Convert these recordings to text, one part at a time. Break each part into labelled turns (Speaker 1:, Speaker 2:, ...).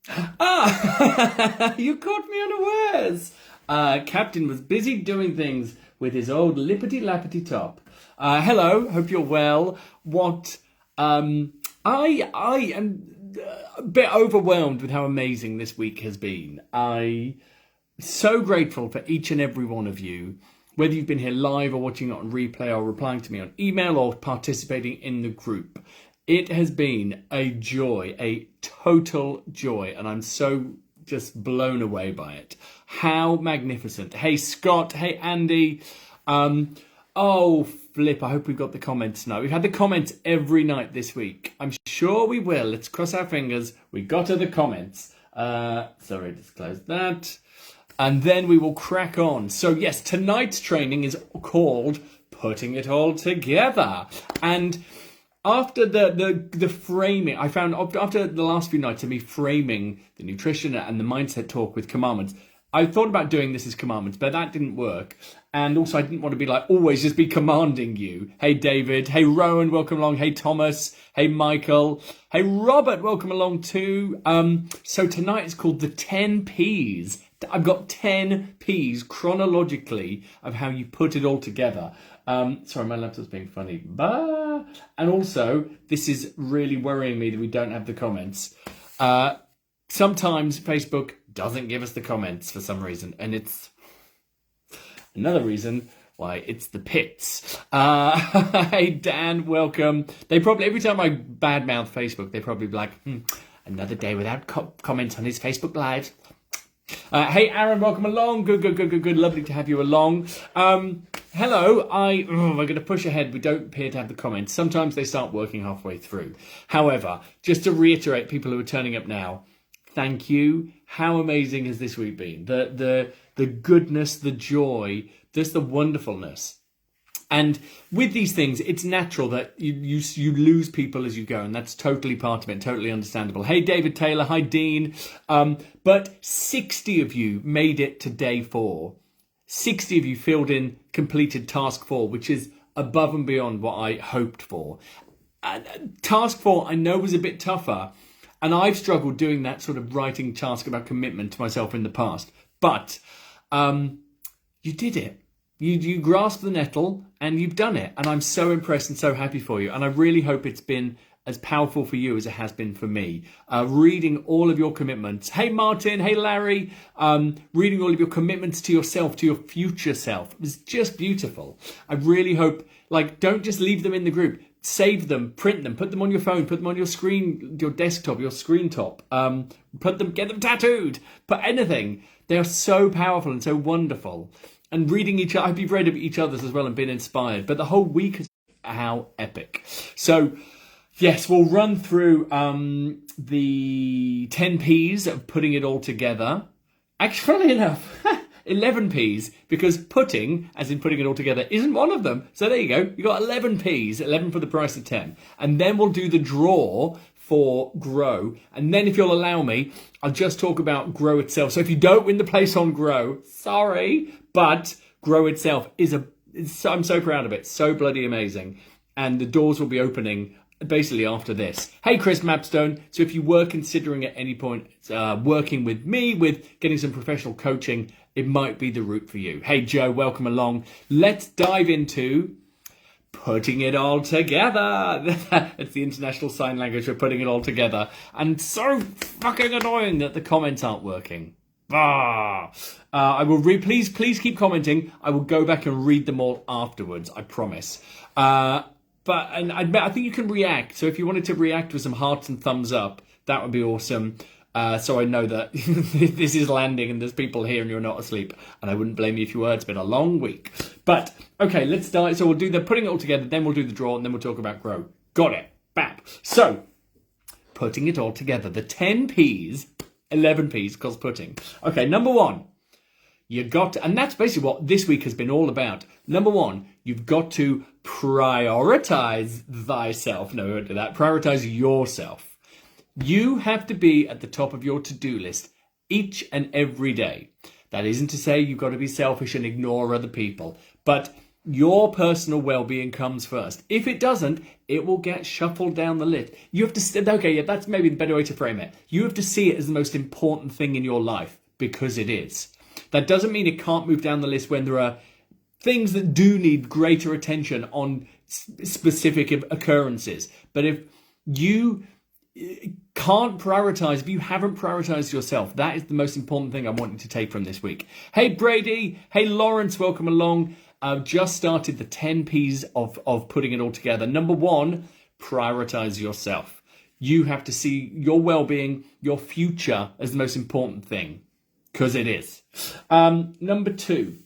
Speaker 1: Ah, you caught me unawares. Captain was busy doing things with his old lippity lappity top. Hello, hope you're well. What? I am a bit overwhelmed with how amazing this week has been. I so grateful for each and every one of you, whether you've been here live or watching it on replay or replying to me on email or participating in the group. It has been a joy, a total joy, and I'm so just blown away by it. How magnificent. Hey, Scott. Hey, Andy. Oh, flip. I hope we've got the comments now. We've had the comments every night this week. I'm sure we will. Let's cross our fingers. We got to the comments. Sorry, just close that. And then we will crack on. So yes, tonight's training is called Putting It All Together. And after the framing, I found after the last few nights of me framing the nutrition and the mindset talk with commandments, I thought about doing this as commandments, but that didn't work. And also I didn't want to be like, always just be commanding you. Hey, David. Hey, Rowan, welcome along. Hey, Thomas. Hey, Michael. Hey, Robert, welcome along too. So tonight is called the 10 Ps. I've got 10 Ps chronologically of how you put it all together. Sorry, my laptop's being funny. And also, this is really worrying me that we don't have the comments. Sometimes Facebook doesn't give us the comments for some reason, and it's another reason why it's the pits. Hey, Dan, welcome. They probably, every time I badmouth Facebook, they probably be like, another day without comments on his Facebook Live. Hey, Aaron, welcome along. Good. Lovely to have you along. Hello. We're going to push ahead. We don't appear to have the comments. Sometimes they start working halfway through. However, just to reiterate, people who are turning up now, thank you. How amazing has this week been? The goodness, the joy, just the wonderfulness. And with these things, it's natural that you lose people as you go, and that's totally part of it, totally understandable. Hey, David Taylor. Hi, Dean. But 60 of you made it to day 4. 60 of you filled in completed task 4, which is above and beyond what I hoped for. Task 4, I know, was a bit tougher, and I've struggled doing that sort of writing task about commitment to myself in the past. But you did it. You grasped the nettle and you've done it. And I'm so impressed and so happy for you. And I really hope it's been as powerful for you as it has been for me. Reading all of your commitments. Hey, Martin. Hey, Larry. Reading all of your commitments to yourself, to your future self. It was just beautiful. I really hope, don't just leave them in the group. Save them, print them, put them on your phone, put them on your screen, your desktop, your screen top. Get them tattooed. Put anything. They are so powerful and so wonderful. And reading each other, I hope you've read each other's as well and been inspired. But the whole week is how epic. So, yes, we'll run through the 10 Ps of putting it all together. Actually, funny enough, 11 Ps, because putting, as in putting it all together, isn't one of them. So there you go. You got 11 Ps, 11 for the price of 10. And then we'll do the draw for Grow. And then if you'll allow me, I'll just talk about Grow itself. So if you don't win the place on Grow, sorry, but Grow itself I'm so proud of it. So bloody amazing. And the doors will be opening basically after this. Hey, Chris Mapstone. So if you were considering at any point working with me, with getting some professional coaching, it might be the route for you. Hey, Joe, welcome along. Let's dive into putting it all together. It's the international sign language for putting it all together. And so fucking annoying that the comments aren't working. I will please keep commenting. I will go back and read them all afterwards, I promise. I think you can react. So if you wanted to react with some hearts and thumbs up, that would be awesome. So I know that this is landing and there's people here and you're not asleep. And I wouldn't blame you if you were. It's been a long week. But, okay, let's start. So we'll do the putting it all together, then we'll do the draw, and then we'll talk about Grow. Got it. Bap. So, putting it all together. The 10 Ps, 11 Ps, cause putting. Okay, number 1. You got to, and that's basically what this week has been all about. Number 1, you've got to prioritize thyself. No, we won't do that. Prioritize yourself. You have to be at the top of your to-do list each and every day. That isn't to say you've got to be selfish and ignore other people, but Your personal well-being comes first. If it doesn't, it will get shuffled down the list. You have to, okay, yeah, that's maybe the better way to frame it. You have to see it as the most important thing in your life, because it is. That doesn't mean it can't move down the list when there are things that do need greater attention on specific occurrences. But if you can't prioritize, if you haven't prioritized yourself, that is the most important thing I want you to take from this week. Hey, Brady. Hey, Lawrence. Welcome along. I've just started the 10 P's of putting it all together. Number one, prioritize yourself. You have to see your well-being, your future as the most important thing, because it is. Number two,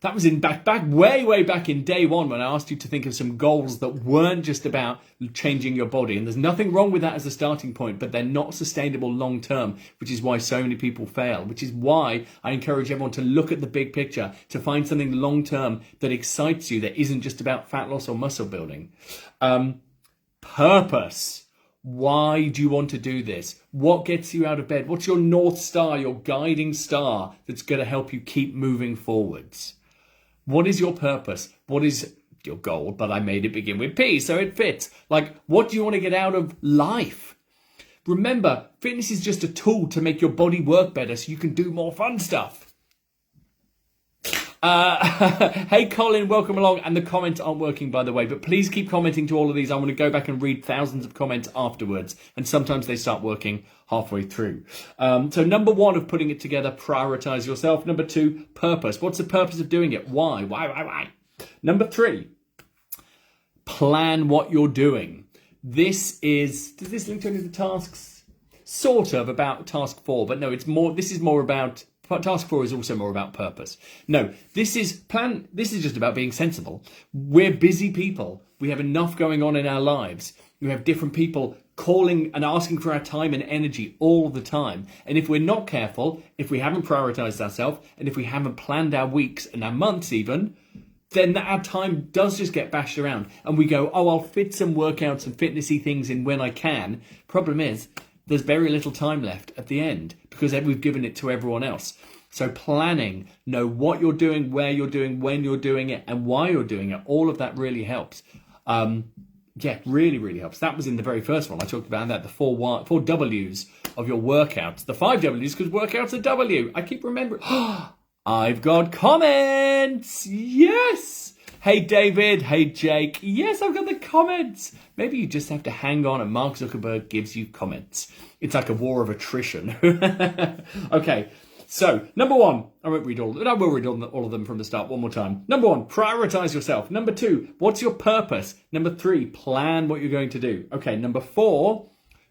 Speaker 1: that was in way back in day one, when I asked you to think of some goals that weren't just about changing your body. And there's nothing wrong with that as a starting point, but they're not sustainable long term, which is why so many people fail, which is why I encourage everyone to look at the big picture, to find something long term that excites you, that isn't just about fat loss or muscle building. Purpose. Why do you want to do this? What gets you out of bed? What's your North Star, your guiding star that's going to help you keep moving forwards? What is your purpose? What is your goal? But I made it begin with P, so it fits. Like, what do you want to get out of life? Remember, fitness is just a tool to make your body work better so you can do more fun stuff. Hey, Colin, welcome along. And the comments aren't working, by the way, but please keep commenting to all of these. I want to go back and read thousands of comments afterwards, and sometimes they start working halfway through. So number one of putting it together, prioritize yourself. Number two, purpose. What's the purpose of doing it? Why? Number three, plan what you're doing. Does this link to any of the tasks? Sort of about task 4, but no, this is more about, task 4 is also more about purpose. No, this is just about being sensible. We're busy people. We have enough going on in our lives. We have different people calling and asking for our time and energy all the time. And if we're not careful, if we haven't prioritized ourselves, and if we haven't planned our weeks and our months even, then our time does just get bashed around. And we go, oh, I'll fit some workouts and fitnessy things in when I can. Problem is, there's very little time left at the end because we've given it to everyone else. So planning, know what you're doing, where you're doing, when you're doing it, and why you're doing it. All of that really helps. Really, really helps. That was in the very first one. I talked about that, the four W's of your workouts. The 5 W's, because workouts are W. I keep remembering. I've got comments. Yes. Hey, David. Hey, Jake. Yes, I've got the comments. Maybe you just have to hang on and Mark Zuckerberg gives you comments. It's like a war of attrition. Okay. So, number one, I won't read all of them. I will read all of them from the start one more time. Number one, prioritize yourself. Number two, what's your purpose? Number three, plan what you're going to do. Okay, number four,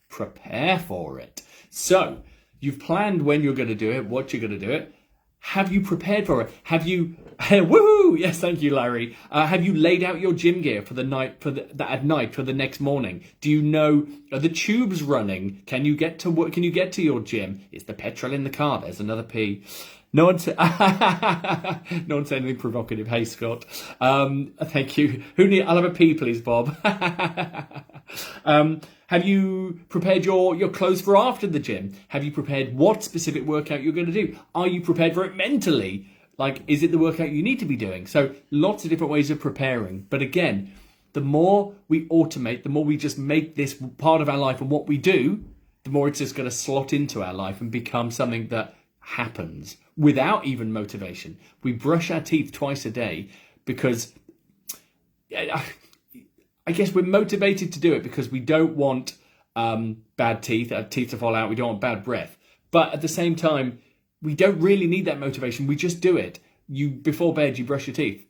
Speaker 1: prepare for it. So, you've planned when you're going to do it, what you're going to do it. Have you prepared for it? Have you, woohoo! Yes, thank you, Larry. Have you laid out your gym gear for the night, at night for the next morning? Do you know, are the tubes running? Can you get to work? Can you get to your gym? Is the petrol in the car? There's another P. No one said anything provocative. Hey, Scott. Thank you. I'll have a P, please, Bob. Have you prepared your clothes for after the gym? Have you prepared what specific workout you're going to do? Are you prepared for it mentally? Like, is it the workout you need to be doing? So lots of different ways of preparing. But again, the more we automate, the more we just make this part of our life and what we do, the more it's just going to slot into our life and become something that happens without even motivation. We brush our teeth twice a day because I guess we're motivated to do it because we don't want bad teeth to fall out. We don't want bad breath. But at the same time, we don't really need that motivation. We just do it. Before bed, you brush your teeth.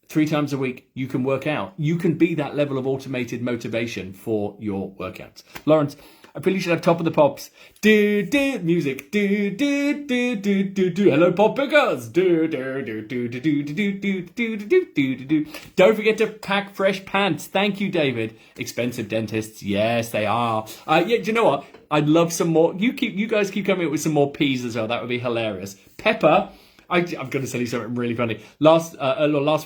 Speaker 1: 3 times a week, you can work out. You can be that level of automated motivation for your workouts. Lawrence, I really should have Top of the Pops. Do do music. Do do do do do do. Hello, pop pickers. Do do do do do do do do do do do do. Don't forget to pack fresh pants. Thank you, David. Expensive dentists. Yes, they are. Do you know what? I'd love some more. You guys keep coming up with some more P's as well. That would be hilarious. Pepper. I'm going to tell you something really funny. Last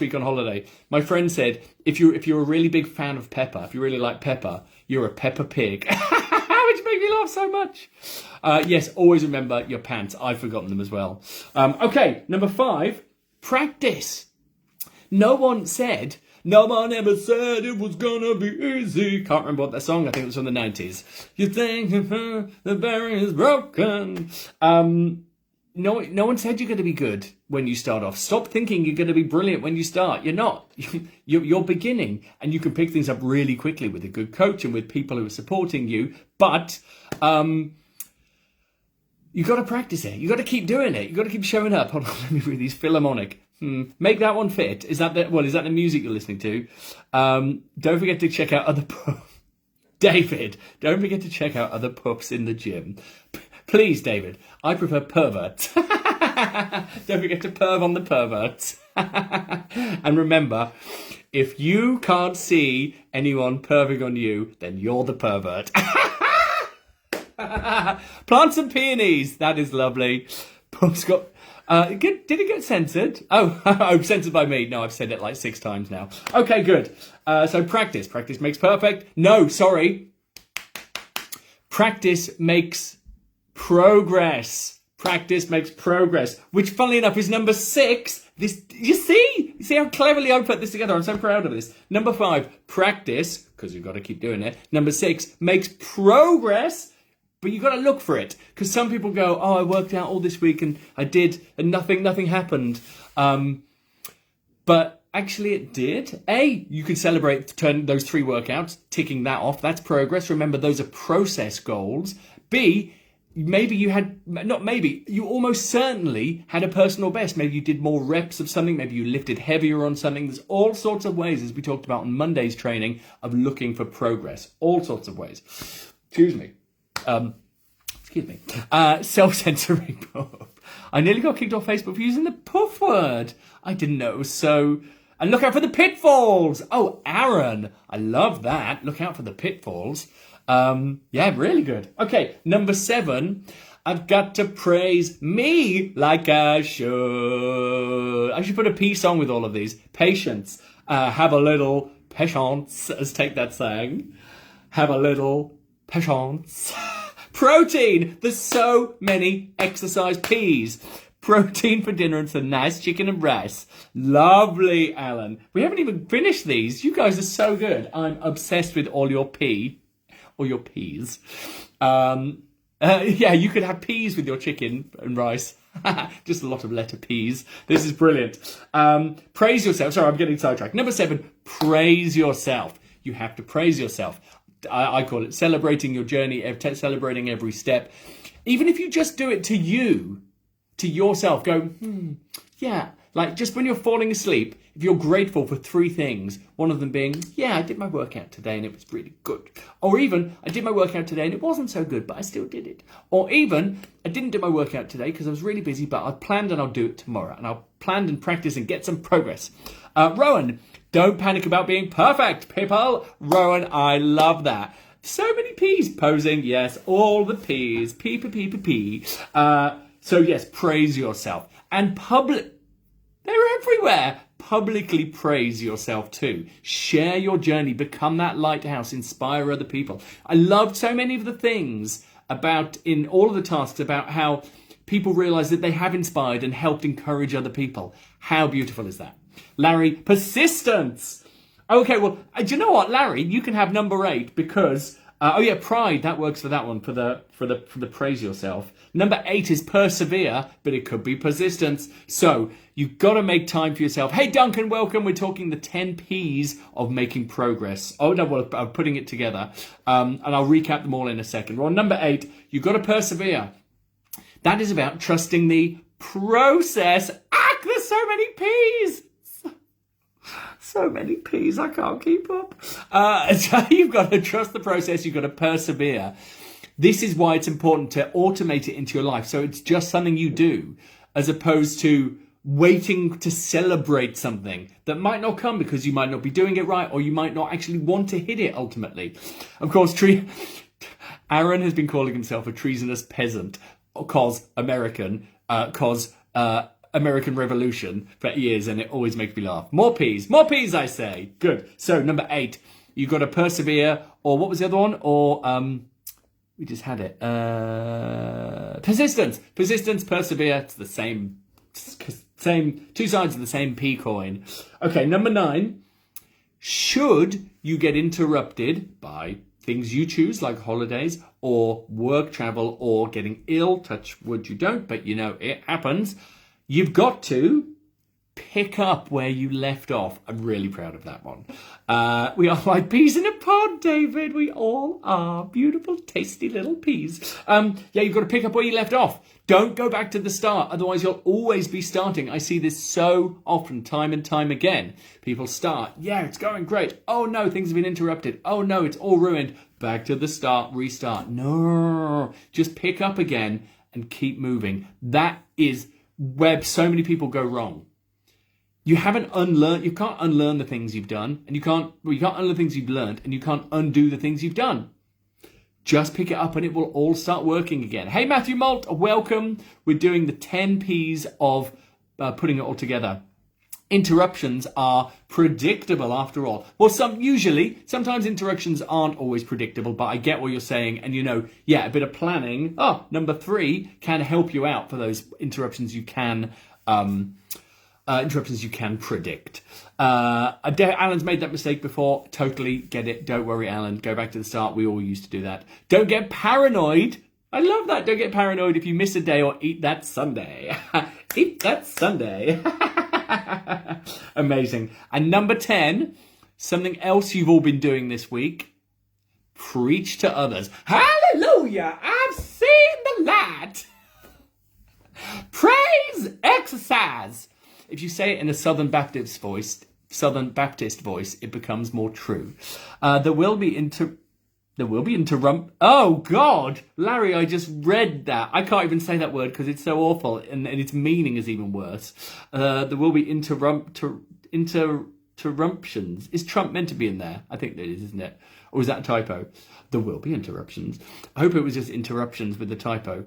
Speaker 1: week on holiday, my friend said, if you're a really big fan of pepper, if you really like pepper, you're a Peppa Pig. Which made me laugh so much. Yes, always remember your pants. I've forgotten them as well. Okay, number 5, practice. No one ever said it was gonna be easy. Can't remember what that song, I think it was from the 90s. You think the barrier is broken. No one said you're going to be good when you start off. Stop thinking you're going to be brilliant when you start. You're not. You're beginning, and you can pick things up really quickly with a good coach and with people who are supporting you. But you got to practice it. You got to keep doing it. You got to keep showing up. Hold on, let me read these. Philharmonic. Make that one fit. Is that the music you're listening to? Don't forget to check out other David. Don't forget to check out other pups in the gym. Please, David. I prefer perverts. Don't forget to perv on the perverts. And remember, if you can't see anyone perving on you, then you're the pervert. Plant some peonies. That is lovely. Pup's got... did it get censored? Oh, censored by me. No, I've said it like 6 times now. Okay, good. So practice. Practice makes perfect. No, sorry. Practice makes progress. Practice makes progress. Which, funnily enough, is number 6. You see how cleverly I put this together. I'm so proud of this. Number 5, practice, because you've got to keep doing it. Number 6, makes progress. But you got to look for it, because some people go, I worked out all this week and I did, and nothing happened. But actually it did. A, you can celebrate those 3 workouts, ticking that off. That's progress. Remember, those are process goals. B, maybe you almost certainly had a personal best. Maybe you did more reps of something. Maybe you lifted heavier on something. There's all sorts of ways, as we talked about on Monday's training, of looking for progress. All sorts of ways. Excuse me. Self-censoring puff. I nearly got kicked off Facebook for using the puff word. I didn't know it was so... And look out for the pitfalls. Oh, Aaron. I love that. Look out for the pitfalls. Yeah, really good. Okay, number 7. I've got to praise me like I should. I should put a peace song with all of these. Patience. Have a little patience, as Take That sang. Have a little patience. Protein. There's so many exercise P's. Protein for dinner and some nice chicken and rice. Lovely, Alan. We haven't even finished these. You guys are so good. I'm obsessed with all your P. Or your peas. Yeah, you could have peas with your chicken and rice. Just a lot of letter P's. This is brilliant. Praise yourself. Sorry, I'm getting sidetracked. Number 7, praise yourself. You have to praise yourself. I call it celebrating your journey, celebrating every step. Even if you just do it to you, to yourself, go, yeah. Like just when you're falling asleep, if you're grateful for 3 things, one of them being, yeah, I did my workout today and it was really good. Or even, I did my workout today and it wasn't so good, but I still did it. Or even, I didn't do my workout today because I was really busy, but I planned and I'll do it tomorrow. And I'll plan and practice and get some progress. Rowan, don't panic about being perfect, people. Rowan, I love that. So many P's. Posing, yes, all the P's. P. So yes, praise yourself. And they're everywhere. Publicly praise yourself too. Share your journey. Become that lighthouse. Inspire other people. I loved so many of the things in all of the tasks about how people realize that they have inspired and helped encourage other people. How beautiful is that? Larry, persistence. Okay, well, do you know what, Larry? You can have number 8 because... pride. That works for that one, for the praise yourself. Number 8 is persevere, but it could be persistence. So you've got to make time for yourself. Hey, Duncan, welcome. We're talking the 10 P's of making progress. Oh, no, well, I'm putting it together. And I'll recap them all in a second. Well, number 8, you've got to persevere. That is about trusting the process. There's so many P's. So many P's, I can't keep up. So you've got to trust the process. You've got to persevere. This is why it's important to automate it into your life. So it's just something you do, as opposed to waiting to celebrate something that might not come because you might not be doing it right, or you might not actually want to hit it ultimately. Of course, Aaron has been calling himself a treasonous peasant, cause American Revolution for years, and it always makes me laugh. More P's, I say. Good. So number 8, you've got to persevere, or what was the other one? Or we just had it. Persistence, persevere. It's the same. two sides of the same P coin. Okay, number 9. Should you get interrupted by things you choose, like holidays or work travel or getting ill, touch wood you don't, but it happens, you've got to pick up where you left off. I'm really proud of that one. We are like peas in a pod, David. We all are beautiful, tasty little peas. You've got to pick up where you left off. Don't go back to the start. Otherwise, you'll always be starting. I see this so often, time and time again. People start. Yeah, it's going great. Oh, no, things have been interrupted. Oh, no, it's all ruined. Back to the start, restart. No, just pick up again and keep moving. That is where so many people go wrong. You can't unlearn the things you've done, and you can't unlearn the things you've learned, and you can't undo the things you've done. Just pick it up and it will all start working again. Hey, Matthew Malt, welcome. We're doing the 10 Ps of putting it all together. Interruptions are predictable after all. Well, sometimes interruptions aren't always predictable, but I get what you're saying. And a bit of planning. Number 3 can help you out for those interruptions you can predict. Alan's made that mistake before. Totally get it. Don't worry, Alan. Go back to the start. We all used to do that. Don't get paranoid. I love that. Don't get paranoid if you miss a day or eat that Sunday. Eat that Sunday. Amazing. And number 10, something else you've all been doing this week. Preach to others. Hallelujah. I've seen the light. Praise exercise. If you say it in a Southern Baptist voice, it becomes more true. There will be interrupt. Oh God, Larry, I just read that. I can't even say that word because it's so awful, and its meaning is even worse. There will be interruptions. Is Trump meant to be in there? I think that is, isn't it? Or is that a typo? There will be interruptions. I hope it was just interruptions with the typo.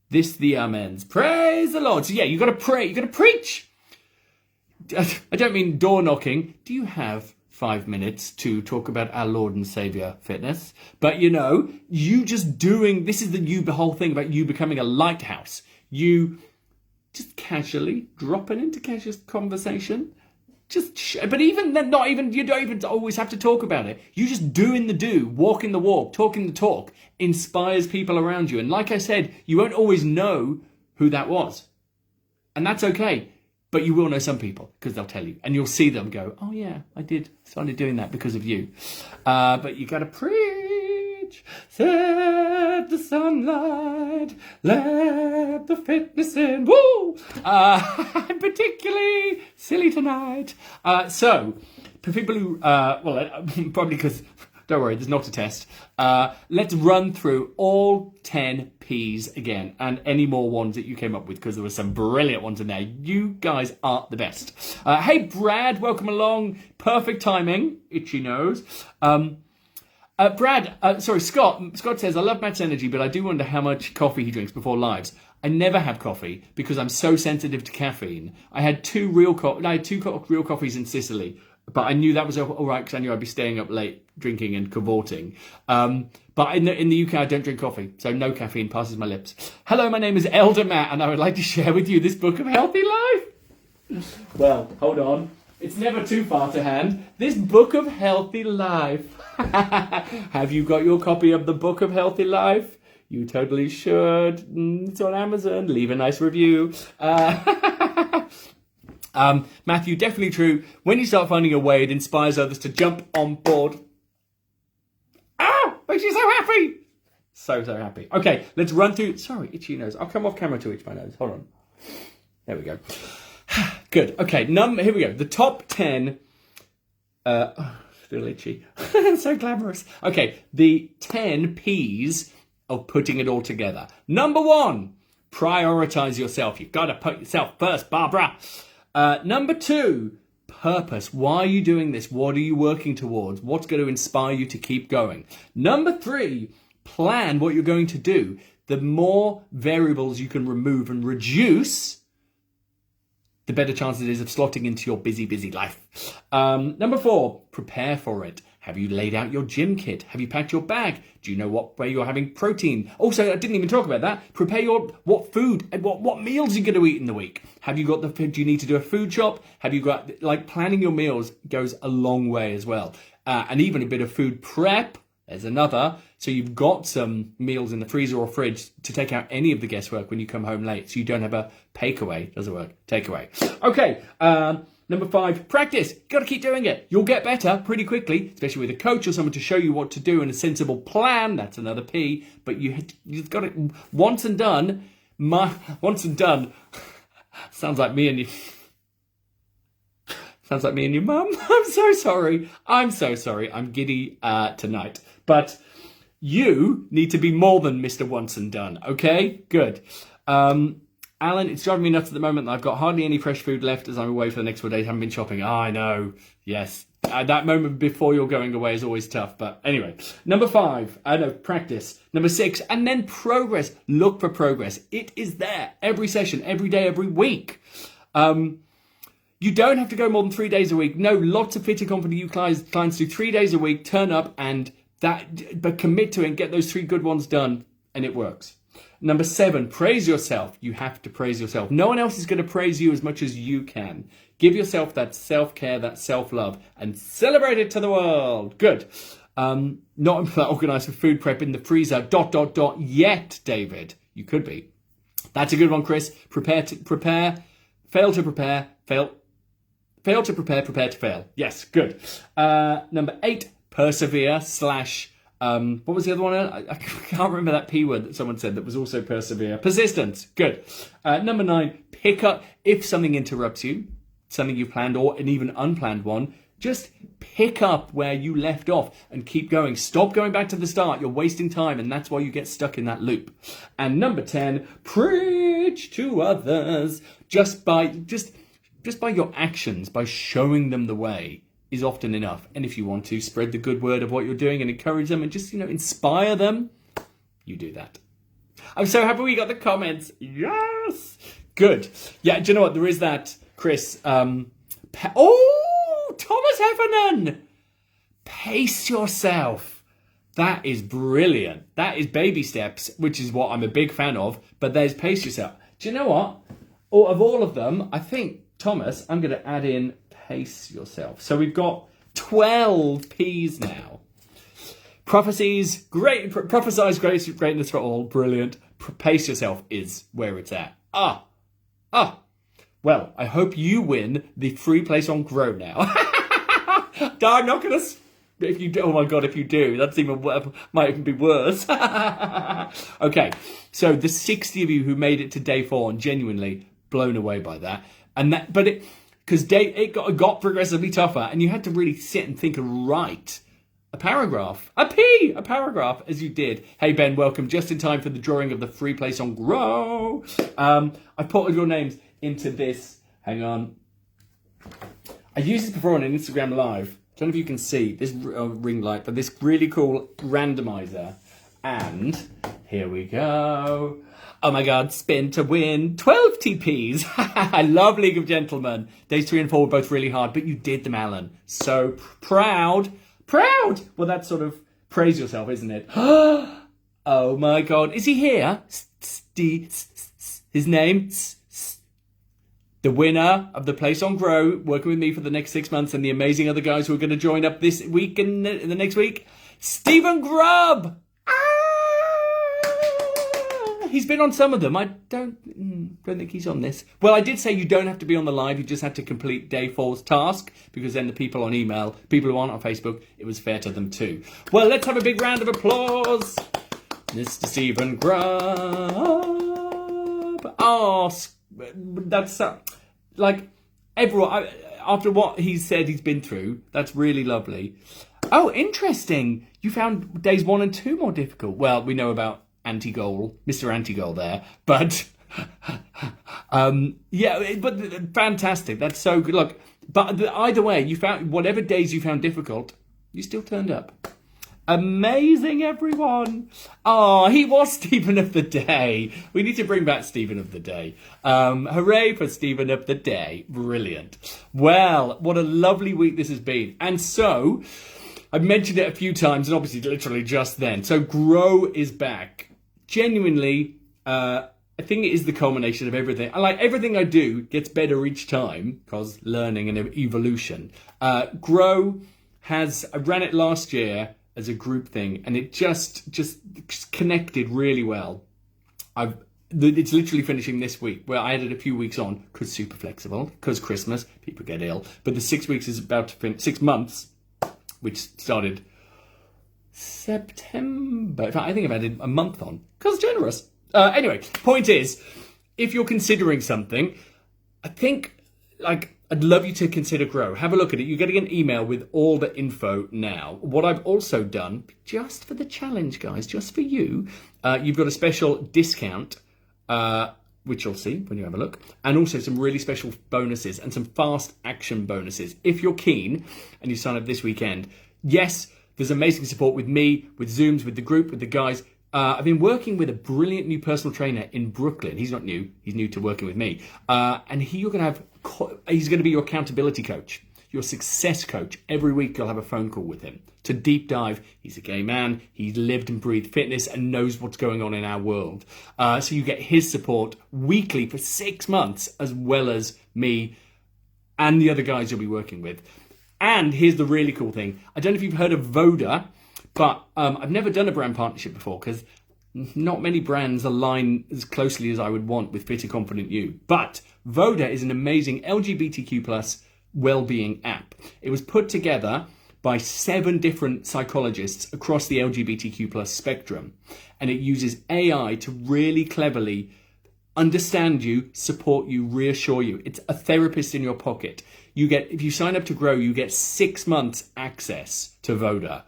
Speaker 1: The amens. Praise the Lord. So you got to pray. You got to preach. I don't mean door knocking. Do you have 5 minutes to talk about our Lord and Saviour fitness? But you just doing, this is the whole thing about you becoming a lighthouse. You just casually dropping into casual conversation. But even then, you don't even always have to talk about it. You just doing the do, walking the walk, talking the talk, inspires people around you. And like I said, you won't always know who that was. And that's okay. But you will know some people because they'll tell you. And you'll see them go, oh yeah, I started doing that because of you. But you got to preach. Set the sunlight, let the fitness in. Woo! I'm particularly silly tonight. So, for people who, probably because, don't worry, there's not a test. Let's run through all 10 Ps again and any more ones that you came up with because there were some brilliant ones in there. You guys are the best. Hey, Brad, welcome along. Perfect timing. Itchy nose. Scott says, I love Matt's energy, but I do wonder how much coffee he drinks before lives. I never have coffee because I'm so sensitive to caffeine. I had two real coffees in Sicily, but I knew that was all right because I knew I'd be staying up late drinking and cavorting. But in the UK, I don't drink coffee, so no caffeine passes my lips. Hello, my name is Elder Matt, and I would like to share with you this book of healthy life. Well, hold on. It's never too far to hand. This book of healthy life. Have you got your copy of the book of healthy life? You totally should. It's on Amazon. Leave a nice review. Matthew, definitely true. When you start finding a way, it inspires others to jump on board. Makes you so happy. So happy. Okay, let's run through. Sorry, itchy nose. I'll come off camera to itch my nose. Hold on. There we go. Good. Okay, here we go. The top 10. Still itchy. So glamorous. Okay, the 10 Ps of putting it all together. Number 1, prioritize yourself. You've got to put yourself first, Barbara. Number 2, purpose. Why are you doing this? What are you working towards? What's going to inspire you to keep going? Number 3, plan what you're going to do. The more variables you can remove and reduce, the better chance it is of slotting into your busy life. Number 4, prepare for it. Have you laid out your gym kit? Have you packed your bag? Do you know what way you're having protein? Also, I didn't even talk about that. Prepare what food and what meals you're going to eat in the week. Have you got do you need to do a food shop? Have you got, planning your meals goes a long way as well. And even a bit of food prep. There's another. So you've got some meals in the freezer or fridge to take out any of the guesswork when you come home late. So you don't have a takeaway. Doesn't work. Takeaway. Okay. Number 5, practice. Got to keep doing it. You'll get better pretty quickly, especially with a coach or someone to show you what to do and a sensible plan. That's another P. But you've got it once and done. Once and done. Sounds like me and you. Sounds like me and your mum. I'm so sorry. I'm giddy tonight. But you need to be more than Mr. Once and Done, okay? Good. Alan, it's driving me nuts at the moment that I've got hardly any fresh food left as I'm away for the next 4 days. Haven't been shopping. Oh, I know. Yes. That moment before you're going away is always tough. But anyway, number 5, practice. Number 6, and then progress. Look for progress. It is there every session, every day, every week. You don't have to go more than 3 days a week. No, lots of Fit and Confident You clients do 3 days a week, turn up but commit to it and get those 3 good ones done, and it works. Number 7, praise yourself. You have to praise yourself. No one else is going to praise you as much as you can. Give yourself that self-care, that self-love, and celebrate it to the world. Good. Not organised for food prep in the freezer, ... yet, David. You could be. That's a good one, Chris. Prepare, fail to prepare, fail to prepare to fail. Yes, good. Number 8, persevere / what was the other one? I can't remember that P word that someone said that was also persevere. Persistence. Good. Number 9, pick up if something interrupts you, something you planned or an even unplanned one. Just pick up where you left off and keep going. Stop going back to the start. You're wasting time, and that's why you get stuck in that loop. And number 10, preach to others. Just by your actions, by showing them the way, is often enough. And if you want to spread the good word of what you're doing and encourage them and just, inspire them, you do that. I'm so happy we got the comments. Yes! Good. Yeah, do you know what? There is that, Chris. Thomas Heffernan! Pace yourself. That is brilliant. That is baby steps, which is what I'm a big fan of. But there's pace yourself. Do you know what? Of all of them, I think, Thomas, I'm going to add in pace yourself. So we've got 12 P's now. Prophecies, great. Prophesize greatness for all. Brilliant. Pace yourself is where it's at. Well, I hope you win the free place on Grow now. I'm not going to... If you do, oh my God, if you do, that's might even be worse. Okay, so the 60 of you who made it to day 4 and genuinely blown away by that. Because it got progressively tougher and you had to really sit and think and write a paragraph, a paragraph as you did. Hey Ben, welcome, just in time for the drawing of the free place on Grow. I put all your names into this. Hang on. I used this before on an Instagram Live. I don't know if you can see this ring light, but this really cool randomizer. And here we go. Oh my God, spin to win 12 TPs. I love League of Gentlemen. Days 3 and 4 were both really hard, but you did them, Alan. So proud. Well, that's sort of praise yourself, isn't it? Oh my God, is he here? His name? The winner of the place on Grow, working with me for the next 6 months, and the amazing other guys who are going to join up this week and the next week, Stephen Grubb. He's been on some of them. I don't think he's on this. Well, I did say you don't have to be on the live. You just had to complete day 4's task, because then the people on email, people who aren't on Facebook, it was fair to them too. Well, let's have a big round of applause. Mr. Stephen Grubb. Oh, that's like everyone. After what he said he's been through, that's really lovely. Oh, interesting. You found days 1 and 2 more difficult. Well, we know about Anti-Goal, Mr. Anti-Goal there, but but fantastic. That's so good. Look, but either way, you found whatever days you found difficult, you still turned up. Amazing, everyone. Oh, he was Stephen of the Day. We need to bring back Stephen of the Day. Hooray for Stephen of the Day. Brilliant. Well, what a lovely week this has been. And so, I've mentioned it a few times, and obviously literally just then. So Grow is back. Genuinely, I think it is the culmination of everything. Everything I do gets better each time, because learning and evolution. Grow I ran it last year as a group thing, and it just connected really well. It's literally finishing this week, where I added a few weeks on, because super flexible, because Christmas, people get ill. But the 6 weeks is about to finish, 6 months, which started September. In fact, I think I've added a month on, because generous. Anyway, point is, if you're considering something, I think, I'd love you to consider Grow. Have a look at it. You're getting an email with all the info now. What I've also done, just for the challenge, guys, just for you, you've got a special discount, which you'll see when you have a look, and also some really special bonuses and some fast action bonuses. If you're keen and you sign up this weekend, yes, there's amazing support with me, with Zooms, with the group, with the guys. I've been working with a brilliant new personal trainer in Brooklyn. He's not new. He's new to working with me. And he's going to be your accountability coach, your success coach. Every week you'll have a phone call with him to deep dive. He's a gay man. He's lived and breathed fitness and knows what's going on in our world. So you get his support weekly for 6 months, as well as me and the other guys you'll be working with. And here's the really cool thing. I don't know if you've heard of Voda, but I've never done a brand partnership before, because not many brands align as closely as I would want with Fit and Confident You. But Voda is an amazing LGBTQ+ well-being app. It was put together by 7 different psychologists across the LGBTQ+ spectrum. And it uses AI to really cleverly understand you, support you, reassure you. It's a therapist in your pocket. If you sign up to Grow, you get 6 months access to Voda.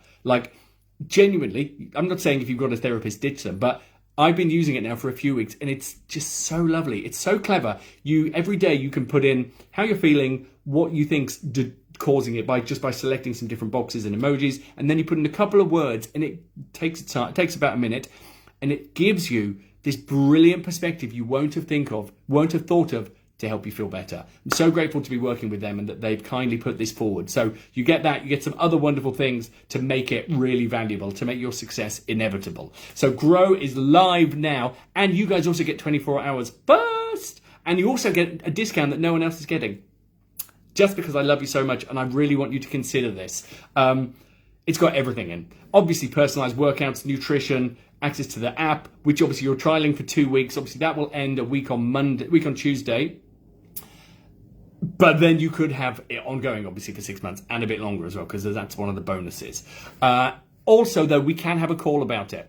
Speaker 1: Genuinely, I'm not saying if you've got a therapist, ditch them, but I've been using it now for a few weeks, and it's just so lovely. It's so clever. Every day you can put in how you're feeling, what you think's causing it by selecting some different boxes and emojis, and then you put in a couple of words, and it takes about a minute, and it gives you this brilliant perspective you won't have thought of to help you feel better. I'm so grateful to be working with them and that they've kindly put this forward. So you get that, you get some other wonderful things to make it really valuable, to make your success inevitable. So Grow is live now, and you guys also get 24 hours first, and you also get a discount that no one else is getting. Just because I love you so much, and I really want you to consider this. It's got everything in. Obviously, personalized workouts, nutrition, access to the app, which obviously you're trialing for 2 weeks. Obviously, that will end a week on Tuesday. But then you could have it ongoing, obviously, for 6 months and a bit longer as well, because that's one of the bonuses. Also, though, we can have a call about it.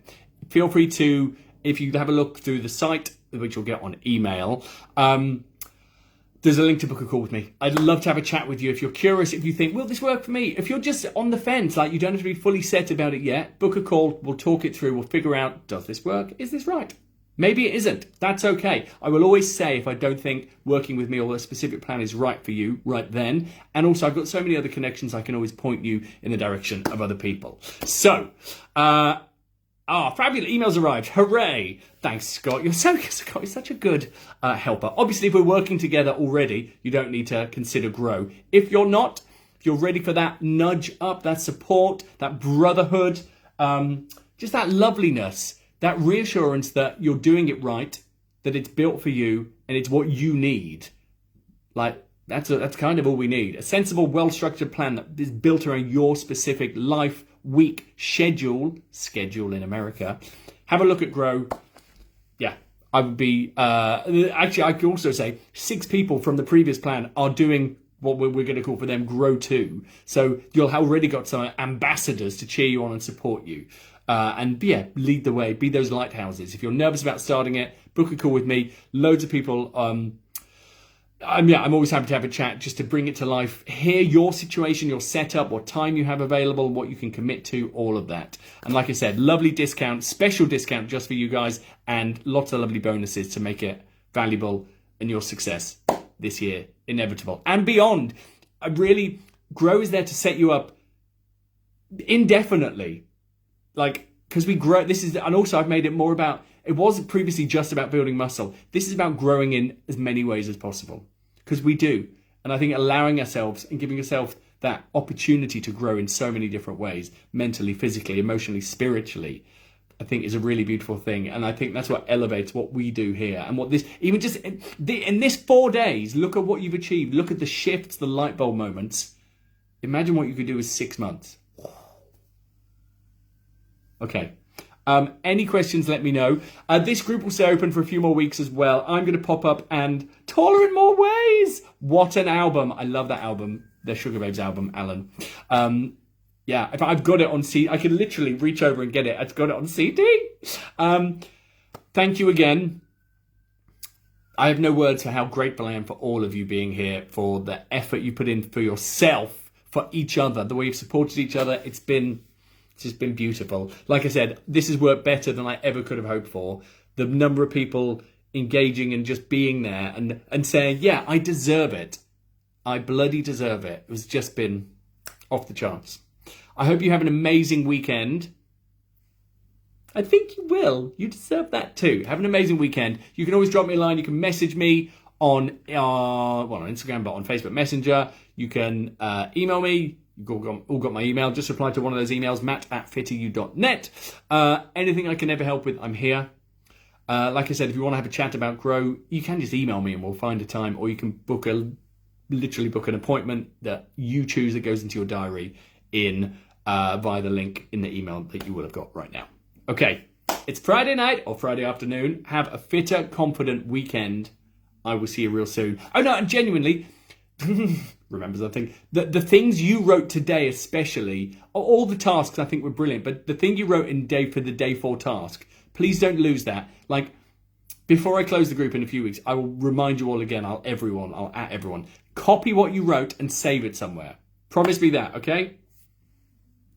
Speaker 1: Feel free to, if you have a look through the site, which you'll get on email, there's a link to book a call with me. I'd love to have a chat with you. If you're curious, if you think, will this work for me? If you're just on the fence, you don't have to be fully set about it yet, book a call. We'll talk it through. We'll figure out, does this work? Is this right? Maybe it isn't. That's okay. I will always say if I don't think working with me or a specific plan is right for you right then. And also, I've got so many other connections, I can always point you in the direction of other people. So, fabulous. Emails arrived. Hooray. Thanks, Scott. You're such a good helper. Obviously, if we're working together already, you don't need to consider Grow. If you're not, if you're ready for that nudge up, that support, that brotherhood, just that loveliness, that reassurance that you're doing it right, that it's built for you, and it's what you need. That's kind of all we need. A sensible, well-structured plan that is built around your specific life, week, schedule in America. Have a look at Grow. Yeah, I would be... actually, I could also say 6 people from the previous plan are doing what we're going to call for them Grow 2. So you'll have already got some ambassadors to cheer you on and support you. Lead the way. Be those lighthouses. If you're nervous about starting it, book a call with me. Loads of people... I'm always happy to have a chat just to bring it to life. Hear your situation, your setup, what time you have available, what you can commit to, all of that. And like I said, lovely discount, special discount just for you guys, and lots of lovely bonuses to make it valuable and your success this year inevitable and beyond. Grow is there to set you up indefinitely. Because we grow, and also I've made it more about, it wasn't previously just about building muscle. This is about growing in as many ways as possible. Because we do. And I think allowing ourselves and giving yourself that opportunity to grow in so many different ways, mentally, physically, emotionally, spiritually, I think is a really beautiful thing. And I think that's what elevates what we do here. And what this, even just in this 4 days, look at what you've achieved. Look at the shifts, the light bulb moments. Imagine what you could do with 6 months. Okay. Any questions, let me know. This group will stay open for a few more weeks as well. I'm going to pop up and Taller in More Ways. What an album. I love that album. The Sugar Babes album, Alan. Yeah, if I've got it on CD, I can literally reach over and get it. I've got it on CD. Thank you again. I have no words for how grateful I am for all of you being here, for the effort you put in for yourself, for each other, the way you've supported each other. It's just been beautiful. Like I said, this has worked better than I ever could have hoped for. The number of people engaging and just being there and saying, yeah, I deserve it. I bloody deserve it. It was just been off the charts. I hope you have an amazing weekend. I think you will. You deserve that too. Have an amazing weekend. You can always drop me a line. You can message me on on Instagram, but on Facebook Messenger. You can email me. You've all got my email. Just reply to one of those emails, matt@fitteu.net. Anything I can ever help with, I'm here. Like I said, if you want to have a chat about Grow, you can just email me and we'll find a time, or you can literally book an appointment that you choose that goes into your diary via the link in the email that you would have got right now. Okay, it's Friday night or Friday afternoon. Have a fitter, confident weekend. I will see you real soon. Oh no, and genuinely, remember something? The things you wrote today especially, all the tasks I think were brilliant, but the thing you wrote for the day 4 task, please don't lose that. Like, before I close the group in a few weeks, I will remind you all again, I'll at everyone. Copy what you wrote and save it somewhere. Promise me that, okay?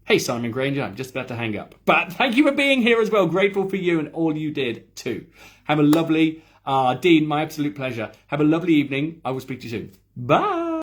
Speaker 1: Hey, Simon Granger, I'm just about to hang up. But thank you for being here as well. Grateful for you and all you did too. Have a lovely, Dean, my absolute pleasure. Have a lovely evening. I will speak to you soon. Bye.